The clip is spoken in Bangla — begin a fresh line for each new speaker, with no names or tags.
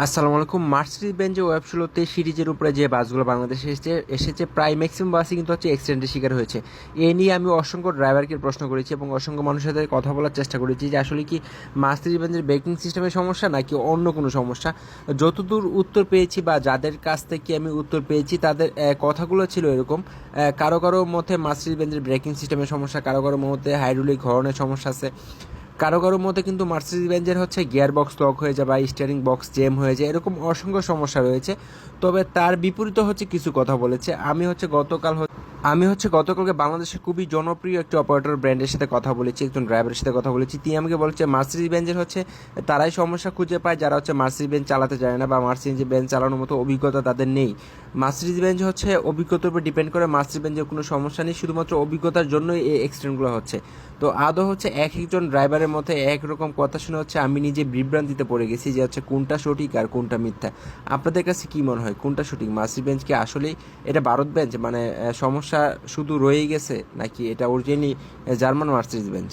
আসসালামু আলাইকুম। মার্সিডিজ বেঞ্জের ওয়েব ষোলোতে সিরিজের উপরে যে বাসগুলো বাংলাদেশে এসেছে প্রায় ম্যাক্সিমাম বাসই কিন্তু হচ্ছে অ্যাক্সিডেন্টের শিকার হয়েছে। এ নিয়ে আমি অসংখ্য ড্রাইভারকে প্রশ্ন করেছি এবং অসংখ্য মানুষের সাথে কথা বলার চেষ্টা করেছি যে আসলে কি মার্সিডিজ বেঞ্জের ব্রেকিং সিস্টেমের সমস্যা নাকি অন্য কোনো সমস্যা। যতদূর উত্তর পেয়েছি বা যাদের কাছ থেকে আমি উত্তর পেয়েছি তাদের কথাগুলো ছিল এরকম, কারো কারো মতে মার্সিডিজ বেঞ্জের ব্রেকিং সিস্টেমের সমস্যা, কারো কারো মতে হাইড্রোলিক হর্নের সমস্যা আছে, কারো কারো মতে কিন্তু মার্সিডিজ বেঞ্জের হচ্ছে গিয়ার বক্স লক হয়ে যায় বা স্টিয়ারিং বক্স জ্যাম হয়ে যায়, এরকম অসংখ্য সমস্যা রয়েছে। তবে তার বিপরীতে হচ্ছে কিছু কথা বলেছে। আমি হচ্ছে গতকালকে বাংলাদেশের খুবই জনপ্রিয় একটি অপারেটর ব্র্যান্ডের সাথে কথা বলেছি, একজন ড্রাইভারের সাথে কথা বলেছি। তিনি আমাকে বলেছে মার্সিডিজ বেঞ্জের হচ্ছে তারাই সমস্যা খুঁজে পায় যারা হচ্ছে মার্সিডিজ বেঞ্জ চালাতে যায় না বা মার্সিডিজ বেঞ্জ চালানোর মতো অভিজ্ঞতা তাদের নেই। মার্সিডিজ বেঞ্জ হচ্ছে অভিজ্ঞতার উপর ডিপেন্ড করে, মার্সিডিজ বেঞ্জের কোনো সমস্যা নেই, শুধুমাত্র অভিজ্ঞতার জন্যই এই অ্যাক্সিডেন্টগুলো হচ্ছে। তো আদৌ হচ্ছে এক একজন ড্রাইভারের মধ্যে একরকম কথা শুনে হচ্ছে আমি নিজে বিভ্রান্তিতে পড়ে গেছি যে হচ্ছে কোনটা সঠিক আর কোনটা মিথ্যা। আপনাদের কাছে কি মনে হয় কোনটা সঠিক? মার্সিডিজ বেঞ্জ কি আসলেই এটা ভারত বেঞ্চ, মানে সমস্যা শুধু রয়েই গেছে, নাকি এটা অরিজিনালি জার্মান মার্সিডিজ বেঞ্চ?